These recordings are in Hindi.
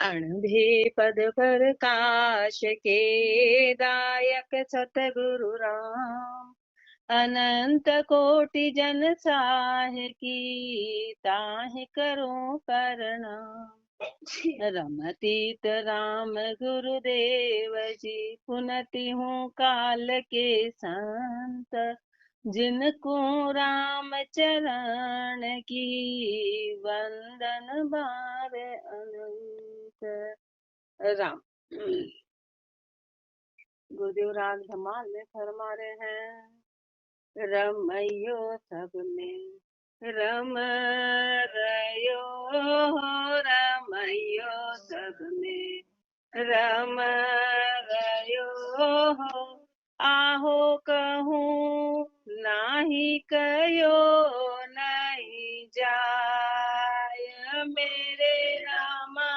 अणभे पद प्रकाश के दायक सतगुरु राम, अनंत कोटि जन साह की ताहि करो प्रणाम। रमतीत राम गुरुदेव जी, पुनति हूँ काल के संत, जिनको राम चरण की वंदन बार अनंत। राम गुरुदेव राग धमाल में फरमा रहे हैं, रमैयो सब में रम रयो, रमैयो सब में रम रयो, आहो कहूँ नाही कयो नहीं जाय, मेरे रामा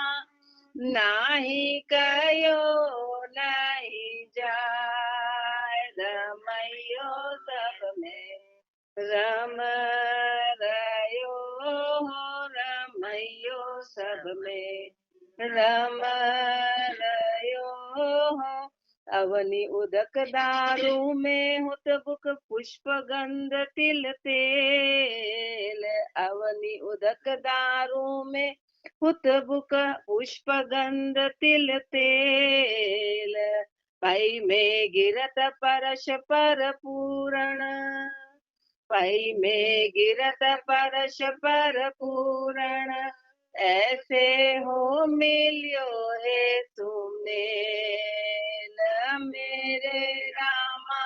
नाही कयो नहीं जाय, रमैयो सब में रम रयो, रमैयो सब में रम रयो, अवनि उदक दारू में हुत बुक पुष्प गंध तिल तेल, अवनि उदक दारू में हुत बुक पुष्प गंध तिल तेल, पै में गिरत परश पर पूरण, पै में गिरत परश पर पूरण, ऐसे हो मिलियो है सुमेल, मेरे रामा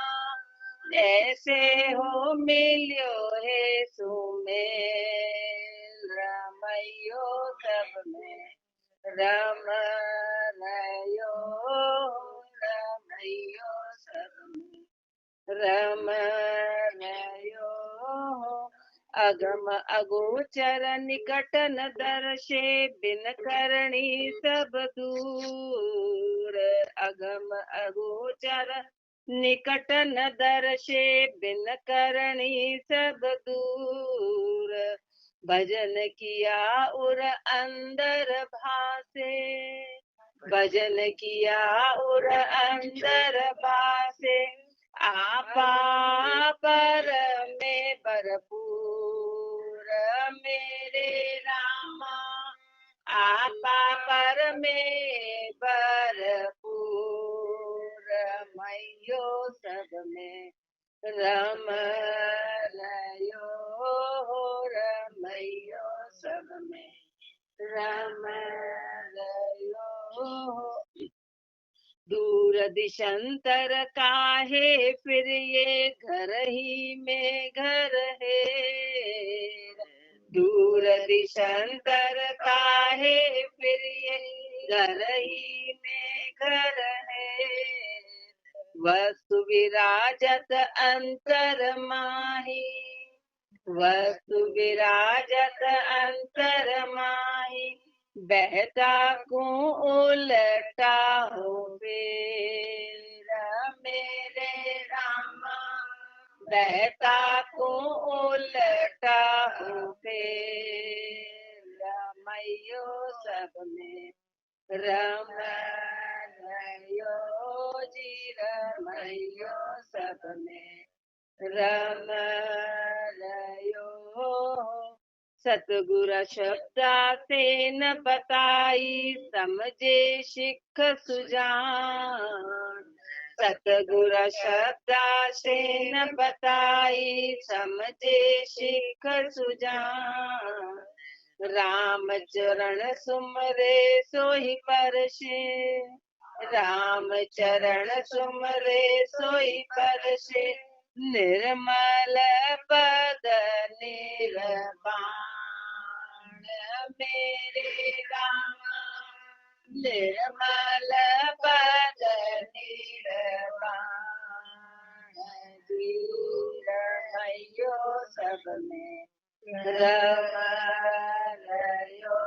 ऐसे हो मिलियो है सुमेल, रमैयो सब में रम रयो, रमैयो सब में रम रयो, अगम अगोचर निकट न दर्शे, बिन करणी सब दूर, अगम अगोचर निकट न दर्शे, बिन करणी सब दूर, भजन किया उर अंदर भासे, भजन किया उर अंदर भासे, आपा पर में भरपूर, मेरे रामा आपा पर में भरपूर, रमैयो सब में रम रयो, रमैयो सब में रम रयो, दूर दिशंतर काहे फिर ये घर ही में घर है, दूर दिशंतर काहे फिर ये घर ही में घर है, वस्तु विराजत अंतर माही, वस्तु विराजत अंतर माही, बहता को उलटा हो फिर, मेरे रामा बहता को उलटा हो फिर, रमैयो सब में रम रयो जी, रमैयो सब में रम रयो, सतगुर शब्दा से न बताई, समझे सिख सुजान, सतगुर शब्दा से न बताई, समझे सिख सुजान, राम चरण सुमरे सोई परशे, राम चरण सुमरे सोई परशे, निर्मल पद निर्वाण, मेरे रामा निर्मल पद निर्वाण, रमैयो सब में रम रयो,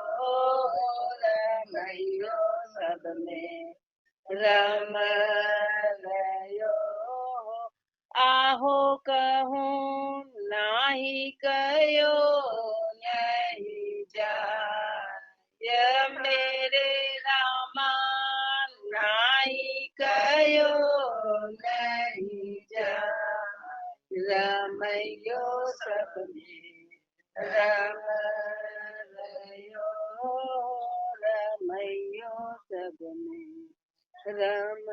रमैयो सब में रम रयो, आहो कहूँ ना नाही कयो नहीं जाय मेरे रामा नाही कयो नहीं जाय रमयो सब में रम रयो रमयो सब में रम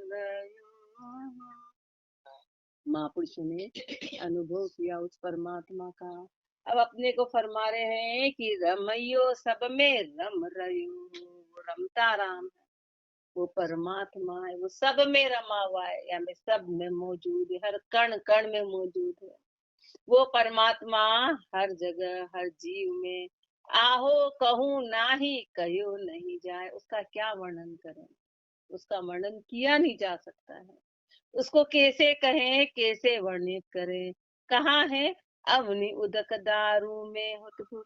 रयो। महापुरुषों ने अनुभव किया उस परमात्मा का। अब अपने को फरमा रहे हैं कि रमयो सब में रम रयो, रमता राम है, वो परमात्मा है, वो सब में रमा हुआ है, या में सब में मौजूद है, हर कण कण में मौजूद है। वो परमात्मा हर जगह हर जीव में आहो कहूँ नाही कहो नहीं जाए। उसका क्या वर्णन करें, उसका वर्णन किया नहीं जा सकता है। उसको कैसे कहें, कैसे वर्णित करें। कहाँ है? अवनि उदक दारू में हुतभुत।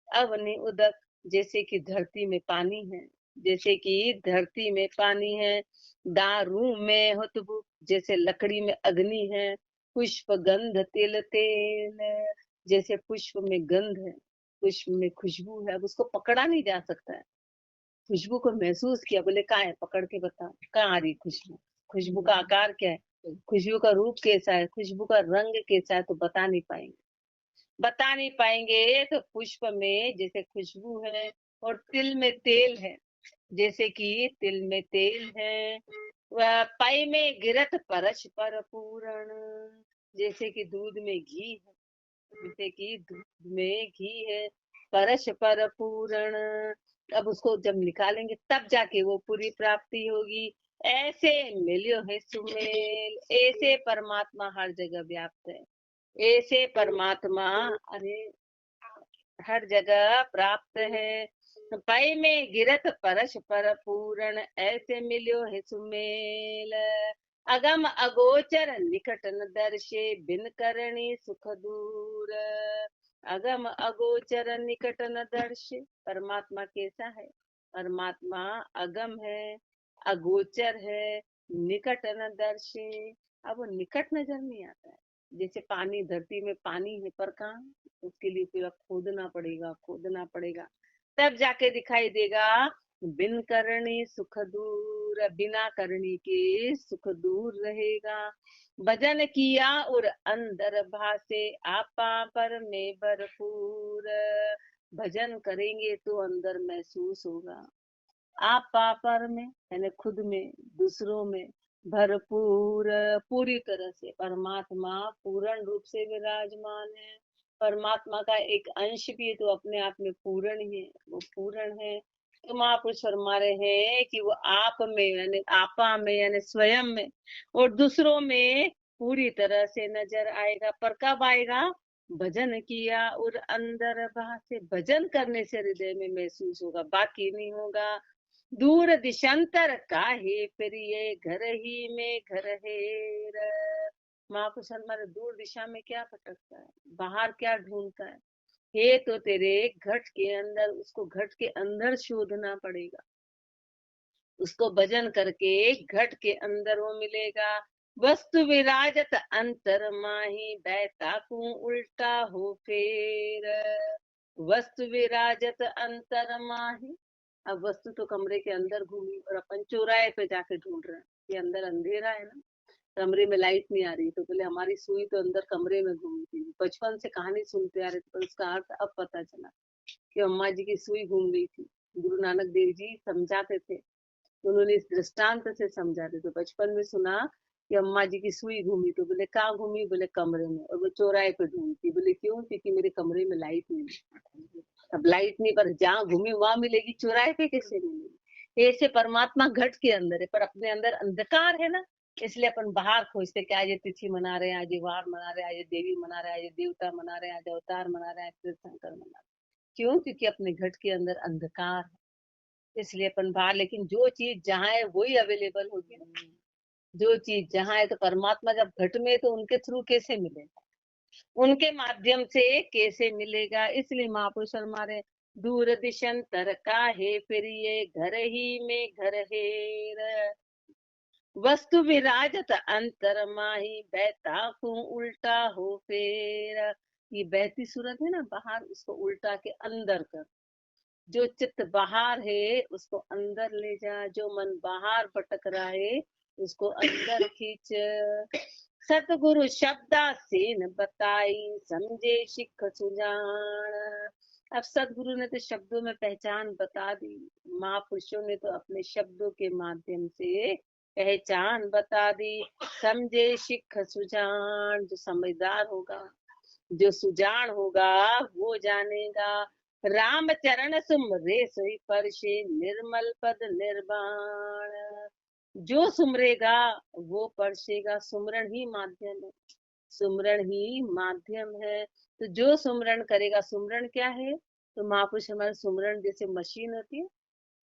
अवनि उदक जैसे कि धरती में पानी है, जैसे कि धरती में पानी है। दारू में हुतभुत जैसे लकड़ी में अग्नि है। पुष्प गंध तिल तेल जैसे पुष्प में गंध है, पुष्प में खुशबू है। अब उसको पकड़ा नहीं जा सकता है। खुशबू को महसूस किया, बोले कहाँ है, पकड़ के बता कहाँ आ रही खुशबू, खुशबू का आकार क्या है, खुशबू का रूप कैसा है, खुशबू का रंग कैसा है, तो बता नहीं पाएंगे। बता नहीं पाएंगे तो पुष्प में जैसे खुशबू है और तिल में तेल है, जैसे कि तिल में तेल है। वह पाई में गिरत परश पर पूरण जैसे कि दूध में घी है, जैसे कि दूध में घी है। परश पर पूरण, अब उसको जब निकालेंगे तब जाके वो पूरी प्राप्ति होगी। ऐसे मिलियो है सुमेल, ऐसे परमात्मा हर जगह व्याप्त है, ऐसे परमात्मा अरे हर जगह प्राप्त है। पाई में गिरत परश पर पूरण, ऐसे मिलियो है सुमेल। अगम अगोचर निकट न दर्शे, बिन करणी सुख दूर। अगम अगोचर निकट न दर्शे, परमात्मा कैसा है? परमात्मा अगम है, अगोचर है, निकट न दर्शे। अब वो निकट नजर नहीं आता है। जैसे पानी, धरती में पानी है पर कहाँ, उसके लिए पूरा खोदना पड़ेगा, खोदना पड़ेगा, तब जाके दिखाई देगा। बिन करणी सुख दूर, बिना करणी के सुख दूर रहेगा। भजन किया और अंदर भासे, आपा पर में भरपूर। भजन करेंगे तो अंदर महसूस होगा, आपा पर में यानी खुद में, दूसरों में भरपूर, पूरी तरह से परमात्मा पूर्ण रूप से विराजमान है। परमात्मा का एक अंश भी तो अपने आप में पूर्ण ही है, वो पूर्ण है। तो महापुरुष फरमा रहे हैं कि वो आप में यानी आपा में यानी स्वयं में और दूसरों में पूरी तरह से नजर आएगा। पर कब आएगा? भजन किया और अंदर बाहर से, भजन करने से हृदय में महसूस होगा, बाकी नहीं होगा। दूर दिशंतर काहे प्रिय, घर ही में घर हेर। महापुरुष हमारे दूर दिशा में क्या भटकता है, बाहर क्या ढूंढता है? हे तो तेरे घट के अंदर, उसको घट के अंदर शोधना पड़ेगा। उसको भजन करके घट के अंदर वो मिलेगा। वस्तु विराजत अंतर माही, बैठा को उल्टा हो फेर। वस्तु विराजत अंतर माही, अब वस्तु तो कमरे के अंदर घूमी और अपन चौराहे पे जाके ढूंढ रहे हैं। ये अंदर अंधेरा है ना, कमरे में लाइट नहीं आ रही, तो बोले हमारी सुई तो अंदर कमरे में घूमी थी। बचपन से कहानी सुनते आ रहे थे, पर उसका अर्थ अब पता चला कि अम्मा जी की सुई घूम गई थी। गुरु नानक देव जी समझाते थे, उन्होंने इस दृष्टांत से समझाते थे। बचपन में सुना कि अम्मा जी की सुई घूमी, तो बोले कहाँ घूमी? बोले कमरे में, और वो चौराहे पे ढूंढती। बोले क्यों? क्योंकि मेरे कमरे में लाइट नहीं। अब लाइट नहीं, पर जहाँ घूमी वहां मिलेगी, चौराहे पे कैसे मिलेगी? ऐसे परमात्मा घट के अंदर है, पर अपने अंदर अंधकार है ना, इसलिए अपन बाहर खोजते कि आज ये तिथि मना रहे हैं, आज ये वार मना रहे हैं, आज ये देवी मना रहे हैं, आज ये देवता मना रहे हैं, आज अवतार मना रहे हैं, तीर्थंकर मना रहे हैं। क्यों? क्योंकि अपने घट के अंदर अंधकार है, इसलिए अपन बाहर। लेकिन जो चीज जहाँ है वही अवेलेबल होगी ना, जो चीज जहाँ है। तो परमात्मा जब घट में है तो उनके थ्रू कैसे मिलेगा, उनके माध्यम से कैसे मिलेगा? इसलिए महापुरुष हमारे दूर दिशंतर काहे फिर, ये घर ही में घर हेर। वस्तु विराजत अंतर माही, बहता को उल्टा हो फेर। ये बहती सूरत है ना बाहर, उसको उल्टा के अंदर कर। जो चित्त बाहर है उसको अंदर ले जा, जो मन बाहर भटक रहा है उसको अंदर खींच। सतगुरु शब्दा सेन बताई, समझे सिख सुजान। अब सतगुरु ने तो शब्दों में पहचान बता दी, महापुरुषों ने तो अपने शब्दों के माध्यम से पहचान बता दी। समझे सिख सुजान, जो समझदार होगा, जो सुजान होगा वो जानेगा। राम चरण सुमरे सोई परशे, निर्मल पद निर्वाण। जो सुमरेगा वो परसेगा। सुमरण ही माध्यम है, सुमरण ही माध्यम है। तो जो सुमरण करेगा, सुमरण क्या है? तो महापुरुष हमारे सुमरण जैसे मशीन होती है,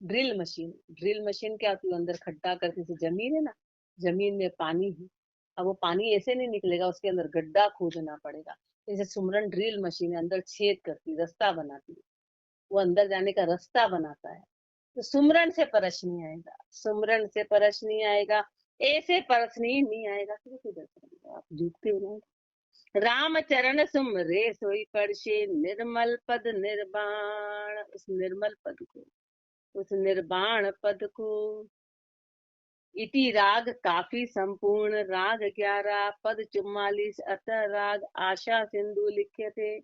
ड्रिल मशीन। ड्रिल मशीन क्या होती है? अंदर खड्डा करके, जैसे जमीन है ना, जमीन में पानी है, अब वो पानी ऐसे नहीं निकलेगा, उसके अंदर गड्ढा खोदना पड़ेगा। जैसे सुमरन ड्रिल मशीन है, अंदर छेद करती, रास्ता बनाती है, वो अंदर जाने का रास्ता बनाता है। तो सुमरन से परस नहीं आएगा, सुमरन से परस नहीं आएगा, ऐसे परस नहीं आएगा। तो किधर करेंगे आप? झुकते हो ना। राम चरण सुमरे सोई परशे, निर्मल पद निर्वाण। उस निर्मल पद को, उस निर्वाण पद को। इति राग काफी संपूर्ण, राग 11 पद 44, अतः राग आशा सिंधु लिखे थे।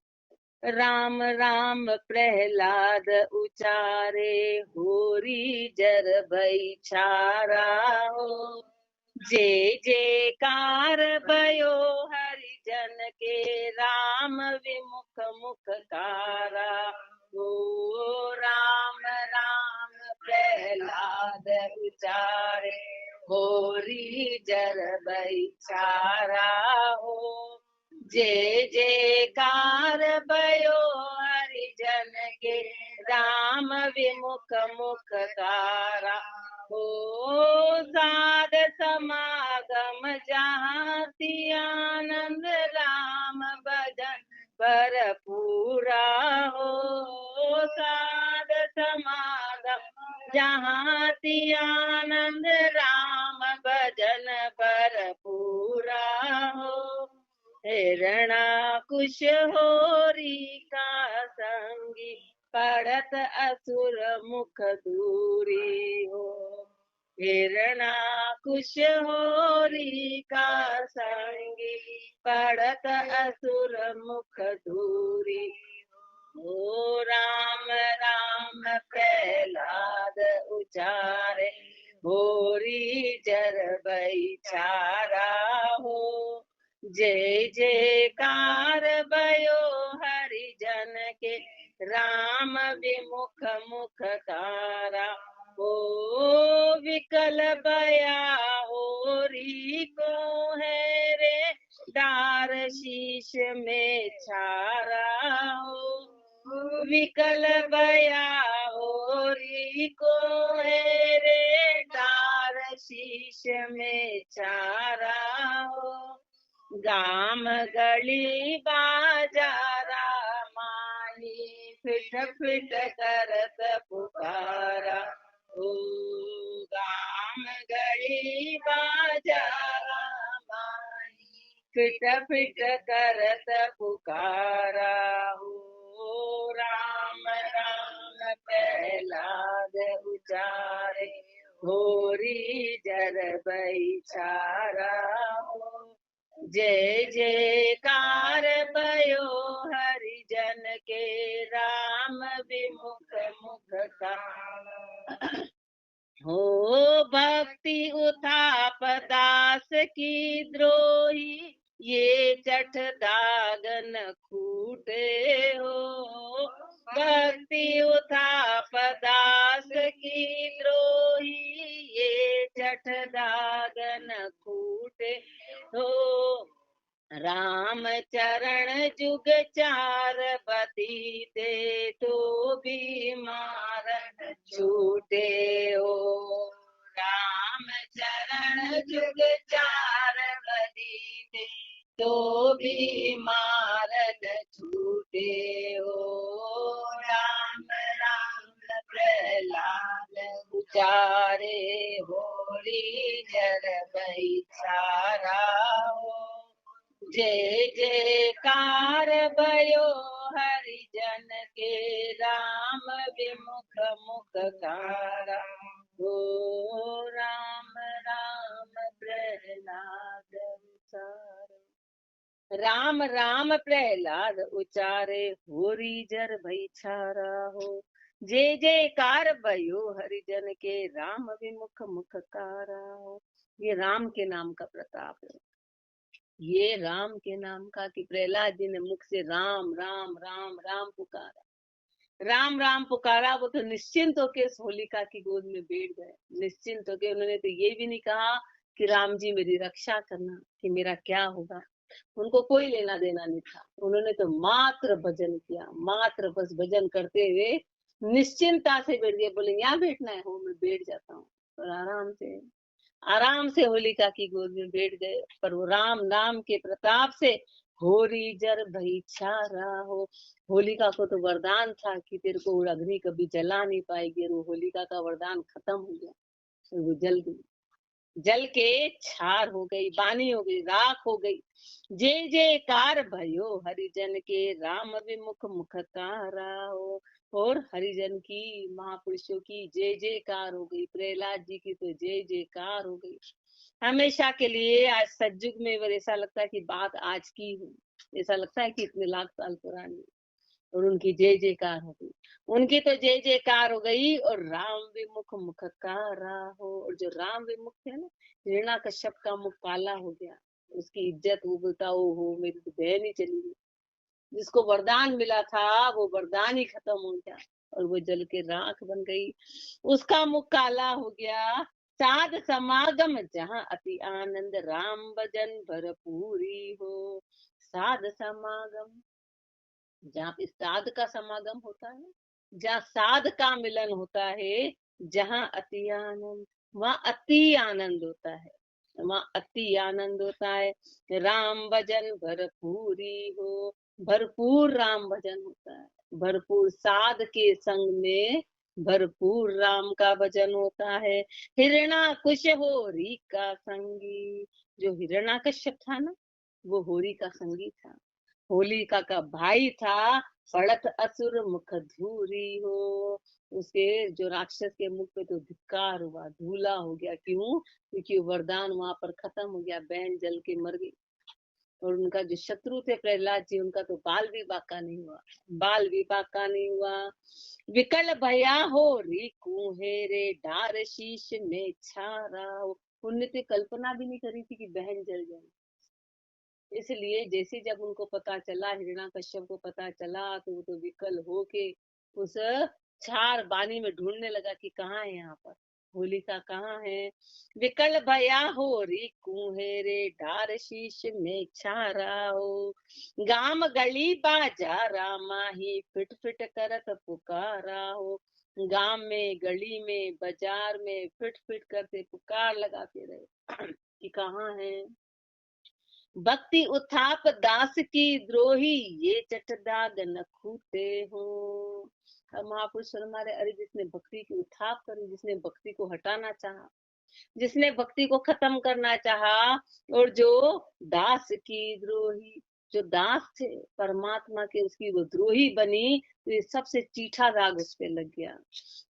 राम राम प्रहलाद उचारे, होरी जर भई छारा हो। जय जयकार भयो हरिजन के, राम विमुख मुख कारा हो। राम राम प्रहलाद उचारे, होरी जर भई छारा हो। जय जयकार भयो हरिजन के, राम विमुख मुख कारा हो। साध समागम जहाँ ती आनंद, राम भजन भरपूरा हो। साध समागम जहाँ ती आनंद, राम भजन भरपूरा हो। हिरणाकुश होरी का संगी, पढ़त असुर मुख दूरी हो। हिरणाकुश होरी का संगी, पढ़त असुर मुख दूरी हो। राम राम प्रहलाद उचारे, होरी जर भई छारा हो। जय जयकार भयो हरिजन के, राम विमुख मुख कारा हो। विकल बया होरी को है रे, डार शीश में छारा हो। विकल बया होरी को है रे, डार शीश में छारा हो। गाम गली बाजारा माही, फिट फिट करत पुकारा हो। गाम गली बाजारा माही, फिट फिट करत पुकारा हो। राम राम प्रहलाद उचारे, होरी जर भई छारा हो। जय जयकार भयो हरिजन के, राम विमुख मुख कारा हो। भक्ति उताप दास की द्रोही, ये चट दागन खूटे हो। भक्ति उताप दास की द्रोही, ये चट दागन खूटे हो। राम चरण जुग चार बतीते, तो भी मारन छूटे हो। राम चरण जुग चार बतीते, तो भी मारन छूटे हो। राम राम प्रहलाद उचारे, होरी जर हरिजन के राम विमुख मुखकारा हो। राम राम प्रहलाद उचारे, राम राम प्रहलाद उचारे, होरी जर भई छारा हो। जय जयकार भयो हरिजन के राम विमुख मुखकारा हो। ये राम के नाम का प्रताप है, ये राम के नाम का, कि प्रहलाद जी ने मुख से राम राम राम राम पुकारा, राम राम पुकारा। वो तो निश्चिंत होके उस होलिका की गोद में बैठ गए, निश्चिंत होके। उन्होंने तो ये भी नहीं कहा कि राम जी मेरी रक्षा करना, कि मेरा क्या होगा। उनको कोई लेना देना नहीं था। उन्होंने तो मात्र भजन किया, मात्र बस भजन करते हुए निश्चिंता से बैठ गए। बोले यहाँ बैठना है, हो मैं बैठ जाता हूँ। और आराम से होलिका की गोद में बैठ गए। पर वो राम नाम के प्रताप से होरी जर भई छारा हो। होलिका को तो वरदान था कि तेरे को अग्नि कभी जला नहीं पाएगी, और वो होलिका का वरदान खत्म हो गया, और वो जल गई, जल के छार हो गई, बानी हो गई, राख हो गई। जय जयकार भयो हरिजन के राम विमुख मुखकारा हो। और हरिजन की, महापुरुषों की जय जयकार हो गई, प्रहलाद जी की तो जय जयकार हो गई हमेशा के लिए। आज सतयुग में ऐसा लगता है कि बात आज की है, ऐसा लगता है कि इतने लाख साल पुरानी। और उनकी जय जयकार हो गई, उनकी तो जय जयकार हो गई। और राम विमुख मुखकारा हो। और जो राम विमुख थे ना, हिरण्याकश्यप का मुख काला हो गया, उसकी इज्जत, वो बोलता ओ हो मेरी तो बहन ही चली गई, जिसको वरदान मिला था वो वरदान ही खत्म हो गया, और वो जल के राख बन गई, उसका मुख काला हो गया। साध समागम जहाँ अति आनंद, राम भजन भरपूरी हो। साध समागम, जहाँ पे साध का समागम होता है, जहाँ साध का मिलन होता है, जहाँ अति आनंद, वहाँ अति आनंद होता है, वहाँ अति आनंद होता है। राम भजन भरपूरी हो, भरपूर राम भजन होता है, भरपूर साध के संग में भरपूर राम का भजन होता है। हिरणाकुश होरी का संगी, जो हिरणाकश्यप था ना, वो होरी का संगी था, होलिका का भाई था। पड़त असुर मुख धूरी हो, उसके जो राक्षस के मुख पे तो धिक्कार हुआ, धूला हो गया। क्यों? क्योंकि वरदान वहां पर खत्म हो गया, बहन जल के मर गई। और उनका जो शत्रु थे प्रहलाद जी, उनका तो बाल विवाह का नहीं हुआ, बाल विवाह का नहीं हुआ। विकल भया हो री कुहेरे, डार शीश में छारा हो। उनने तो कल्पना भी नहीं करी थी कि बहन जल जाए। इसलिए जैसे जब उनको पता चला, हिरण्याकश्यप को पता चला, तो वो तो विकल होके उस छार बानी में ढूंढने लगा कि कहाँ है यहाँ पर होलिका, कहाँ है। विकल भया हो री कुहेरे, डार शीश में छारा हो। गाम गली बाजारा माही, फिट फिट करत पुकारा हो। गांव में, गली में, बाजार में फिट फिट करते पुकार लगाते रहे कि कहाँ है। भक्ति उथाप दास की द्रोही, ये चट दाग न खूटे हो। महापुरुष हमारे, अरे जिसने भक्ति की उथाप करी, जिसने भक्ति को हटाना चाहा, जिसने भक्ति को खत्म करना चाहा, और जो दास की द्रोही, जो दास थे परमात्मा के, उसकी वो द्रोही बनी, तो ये सबसे चीठा दाग उस पे लग गया।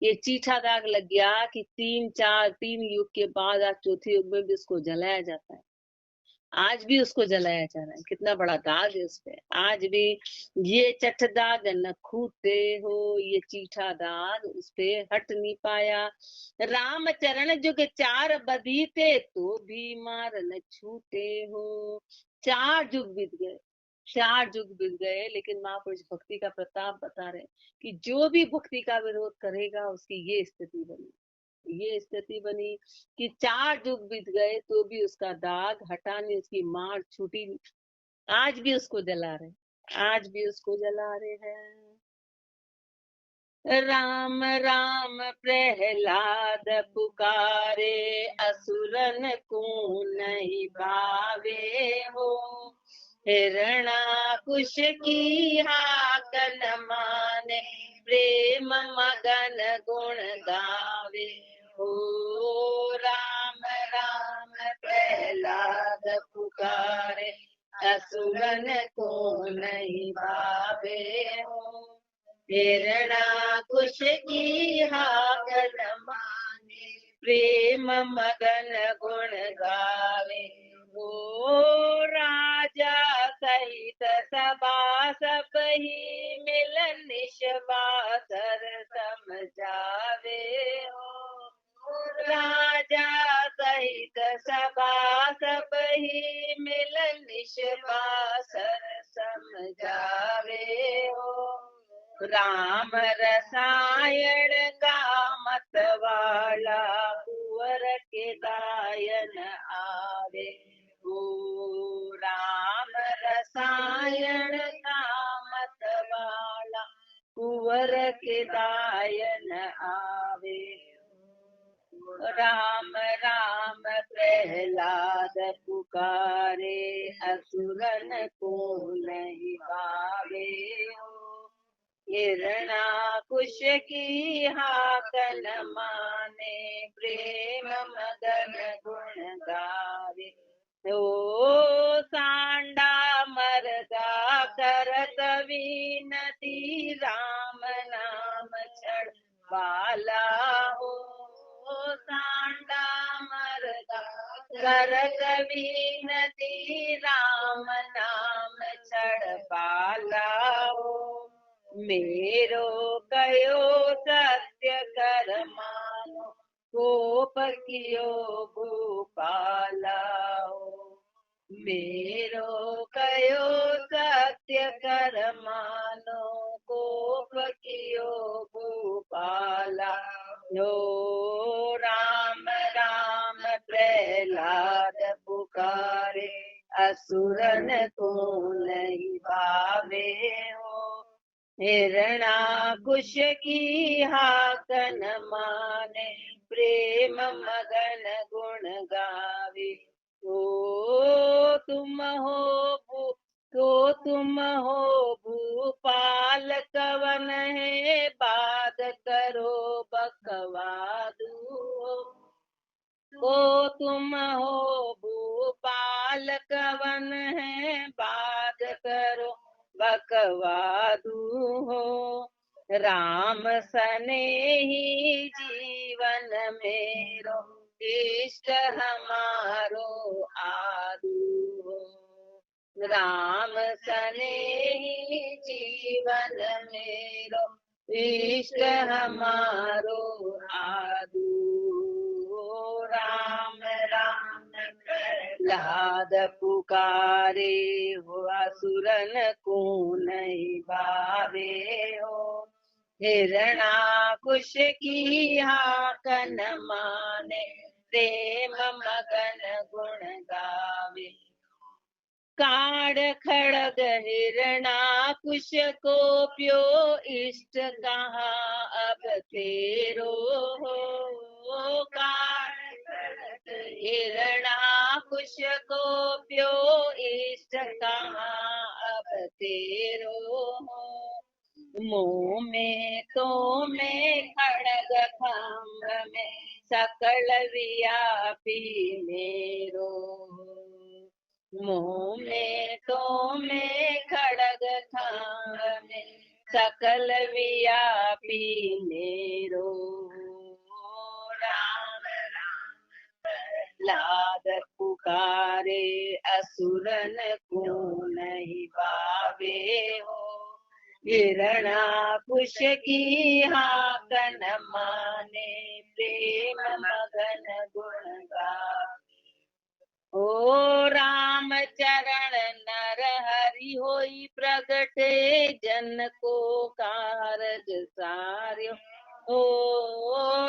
ये चीठा दाग लग गया कि 3 युग के बाद आज चौथे युग में भी उसको जलाया जाता है, आज भी उसको जलाया जा रहा है। कितना बड़ा दाग है उस पे आज भी। ये चट दाग न खूटे हो, ये चीठा दाग उस पे हट नहीं पाया। राम चरण जुग 4 बदीते, तो भी मार न छूटे हो। 4 युग बीत गए, 4 युग बीत गए, लेकिन महापुरुष भक्ति का प्रताप बता रहे कि जो भी भक्ति का विरोध करेगा, उसकी ये स्थिति बनी, ये स्थिति बनी कि 4 युग बीत गए तो भी उसका दाग हटा नहीं, उसकी मार छूटी नहीं। आज भी उसको जला रहे, आज भी उसको जला रहे हैं। राम राम प्रहलाद पुकारे, असुरन को नहीं भावे हो। हिरणाकुश की हाकन माने, प्रेम मगन गुण गावे हो। राम राम प्रहलाद पुकारे, असुरन को नहीं भावे हो। हिरणाकुश की हाकल माने प्रेम मगन गुण गावे हो। राजा सहित सभा सब ही मिलन निश्वासर समझावे हो। राजा सहित सभा सब ही मिलन निश्वासर समझावे हो। राम रसायन का मतवाला कुंवर के गायन आवे हो। राम रसायन का मतवाला कुंवर के गायन आवे। राम राम प्रहलाद पुकारे असुरन को नहीं पावे हो। हिरणाकुश की हाकल माने प्रेम मगन गुण गावे हो। सांडा मरदा करत विनती राम नाम छड़ वाला हो। सांडा मरदा करत विनती राम नाम छड़ पाला हो। मेरो कयो सत्य कर मानो कोप कियो भूपाला हो। मेरो कयो सत्य कर मानो कोप कियो भूपाला हो। राम राम प्रहलाद पुकारे असुरन को नहीं भावे हो। हिरणाकुश की हाकन माने प्रेम मगन गुण गावे तो तुम हो भूपाल कवन है बात करो बकवादू हो। तुम हो भूपाल कवन है बात करो बकवादू हो। राम सने ही जीवन मेरो इष्ट हमारो आदू हो। राम सने ही जीवन मेरो इष्ट हमारो आदू हो। राम राम प्रहलाद पुकारे हो असुरन को नहीं भावे हो। हिरणाकुश की हाकन माने प्रेम मगन गुण गावे। काड़ खड़ग हिरणाकुश को प्यो इष्ट कहाँ अब तेरो हो। काड़ खड़ग हिरणाकुश को प्यो इष्ट कहाँ अब तेरो हो। मुँह में तो में खड़ग खम्भ में सकल व्यापी मेरो। मुँह में तो में खड़ग खम्भ में सकल व्यापी मेरो। राम राम प्रहलाद पुकारे असुरन को नहीं भावे हो। हिरणाकुश की हाकन माने प्रेम मगन गुण गावे। ओ राम चरण नर हरि होई प्रगटे जन को कारज सार्यो। ओ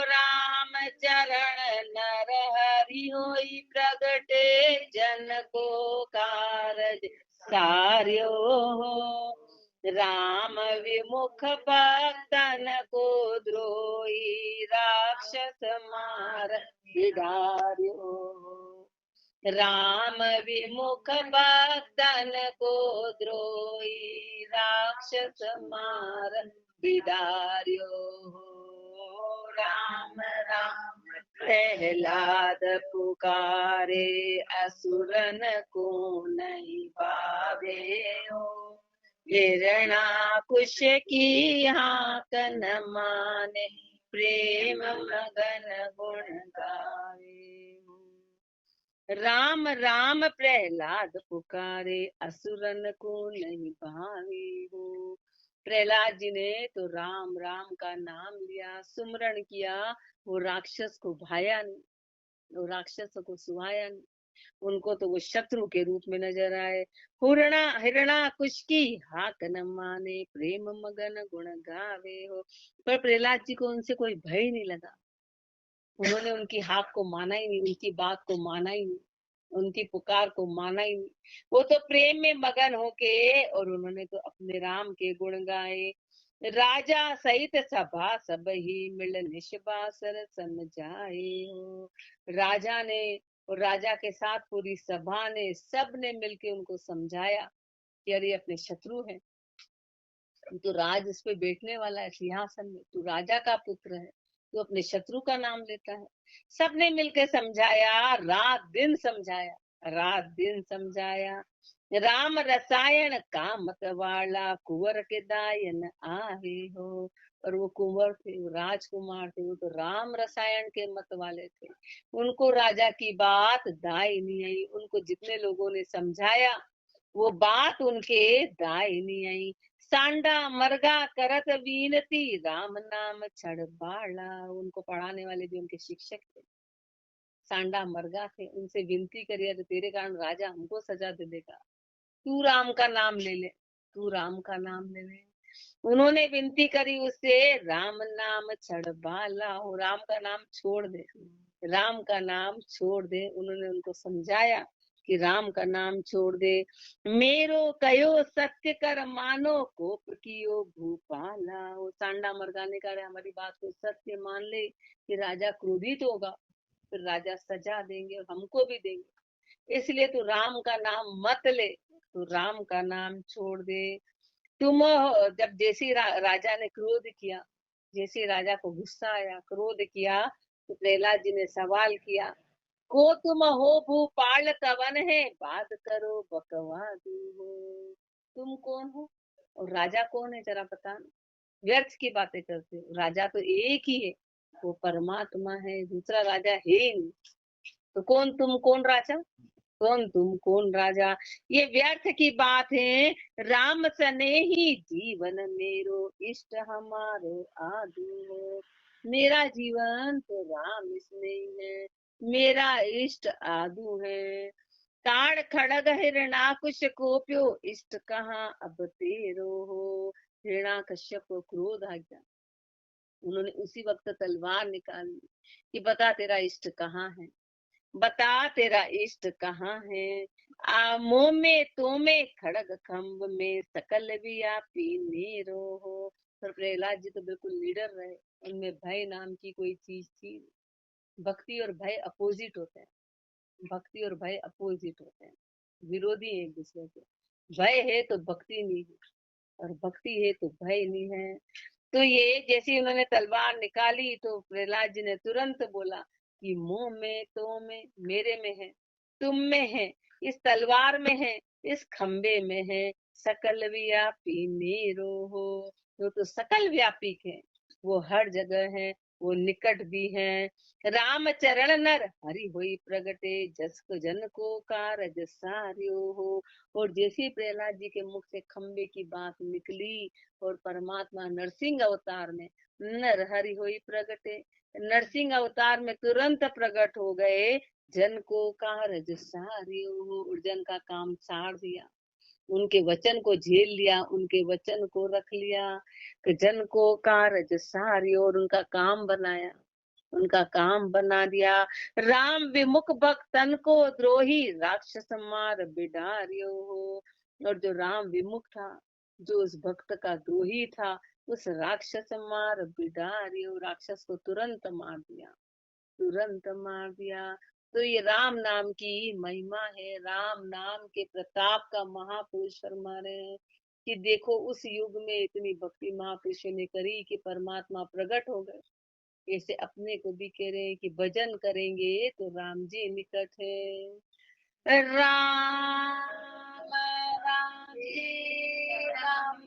राम चरण नर हरि होई प्रगटे जन को कारज सार्यो हो। राम विमुख भक्तन को द्रोही राक्षस मार विदार्यो। राम विमुख भक्तन को द्रोही राक्षस मार विदार्यो। राम राम प्रहलाद पुकारे असुरन को नहीं पावे हो। हिरणाकुश की हाकन माने, प्रेम मगन गुण गावे। राम राम प्रहलाद पुकारे, असुरन को नहीं भावे हो। प्रहलाद जी ने तो राम राम का नाम लिया, सुमरण किया, वो राक्षस को भाया नहीं, वो राक्षस को सुहाया नहीं, उनको तो वो शत्रु के रूप में नजर आए। हिरणा कुश की हाक न माने, प्रेम मगन गुण गावे हो। पर प्रहलाद जी को उनसे कोई भय नहीं लगा, उन्होंने उनकी हाक को माना ही नहीं, उनकी बात को माना ही नहीं, उनकी पुकार को माना ही नहीं। वो तो प्रेम में मगन होके, और उन्होंने तो अपने राम के गुण गाए। राजा सहित सभा सब ही मिल निशबासर समझाए हो। राजा ने, और राजा के साथ पूरी सभा ने, सब ने मिलके उनको समझाया कि अरे अपने शत्रु हैं, तू राज इस पे बैठने वाला है सिंहासन में, तू राजा का पुत्र है, तू अपने शत्रु का नाम लेता है। सबने मिलकर समझाया, रात दिन समझाया, रात दिन समझाया। राम रसायन का मतवाला, कुंवर के दायन आवे हो। और वो कुंवर थे, वो राजकुमार थे, वो तो राम रसायन के मत वाले थे। उनको राजा की बात दाई नहीं आई, उनको जितने लोगों ने समझाया वो बात उनके दाई नहीं आई। सांडा मरगा करत बीनती, राम नाम छड़ बाला। उनको पढ़ाने वाले भी उनके शिक्षक थे, सांडा मरगा थे, उनसे विनती करी, अरे तेरे कारण राजा हमको सजा दे देगा, तू राम का नाम ले ले, तू राम का नाम ले ले। उन्होंने विनती करी उससे, राम नाम छड़ बाला हो, राम का नाम छोड़ दे, राम का नाम छोड़ दे। उन्होंने उनको समझाया कि राम का नाम छोड़ दे। मेरो कयो सत्य कर मानो, कोप कियो भूपाला। वो सांडा मरगाने का हमारी बात को सत्य मान ले कि राजा क्रोधित होगा, फिर राजा सजा देंगे और हमको भी देंगे, इसलिए तू राम का नाम मत ले, तू राम का नाम छोड़ दे। तुम जब जैसे राजा ने क्रोध किया, जैसे राजा को गुस्सा आया, क्रोध किया, तो प्रहलाद जी ने सवाल किया, को तुम हो भूपाल कवन है, बात करो बकवाद हो। तुम कौन हो और राजा कौन है, जरा बताना, व्यर्थ की बातें करते हो। राजा तो एक ही है, वो परमात्मा है, दूसरा राजा है ही नहीं। तो कौन तुम, कौन राजा, कौन तुम कौन राजा, ये व्यर्थ की बात है। राम सने ही जीवन मेरो, इष्ट हमारो आदि है। मेरा जीवन तो राम इसमें ही है, मेरा इष्ट आदू है। ताड़ खड़ग हिरणाकुश कोप्यो, इष्ट कहाँ अब तेरो हो। हिरणाकश्यप को क्रोध आ गया, उन्होंने उसी वक्त तलवार निकाल ली कि बता तेरा इष्ट कहाँ है, बता तेरा इष्ट कहाँ है। मोह में तो में खड़ग खम्भ में, सकल व्यापी नीरो हो। पर प्रहलाद जी तो बिल्कुल लीडर रहे, उनमें भय नाम की कोई चीज थी। भक्ति और भय अपोजिट होते हैं, भक्ति और भय अपोजिट होते हैं, विरोधी है एक दूसरे के। भय है तो भक्ति नहीं है, और भक्ति है तो भय नहीं है। तो ये जैसे उन्होंने तलवार निकाली तो प्रहलाद जी ने तुरंत बोला कि मुंह में तो में, मेरे में है, तुम में है, इस तलवार में है, इस खंबे में है, सकल व्यापी मेरो हो। वो तो सकल व्यापी है, वो हर जगह है, वो निकट भी है। राम चरण नर हरि होई प्रगटे, जस को जन को कारज सारियो हो। और जैसे प्रहलाद जी के मुख से खंबे की बात निकली, और परमात्मा नरसिंह अवतार में नर हरि होई प्रगटे, नरसिंह अवतार में तुरंत प्रकट हो गए। जन को कारज सारियो, और जन का काम सार दिया, उनके वचन को झेल लिया, उनके वचन को रख लिया कि जन को कारज सारियो, और उनका काम बनाया, उनका काम बना दिया। राम विमुख भक्तन को द्रोही, राक्षस मार बिडारियो हो। और जो राम विमुख था, जो उस भक्त का द्रोही था, उस राक्षस मार बिडारियो, राक्षस को तुरंत मार दिया, तुरंत मार दिया। तो ये राम नाम की महिमा है, राम नाम के प्रताप का महापुरुष फरमा रहे हैं कि देखो उस युग में इतनी भक्ति महापुरुषों ने करी कि परमात्मा प्रकट हो गए। ऐसे अपने को भी कह रहे हैं कि भजन करेंगे तो राम जी निकट है। राम राम जी राम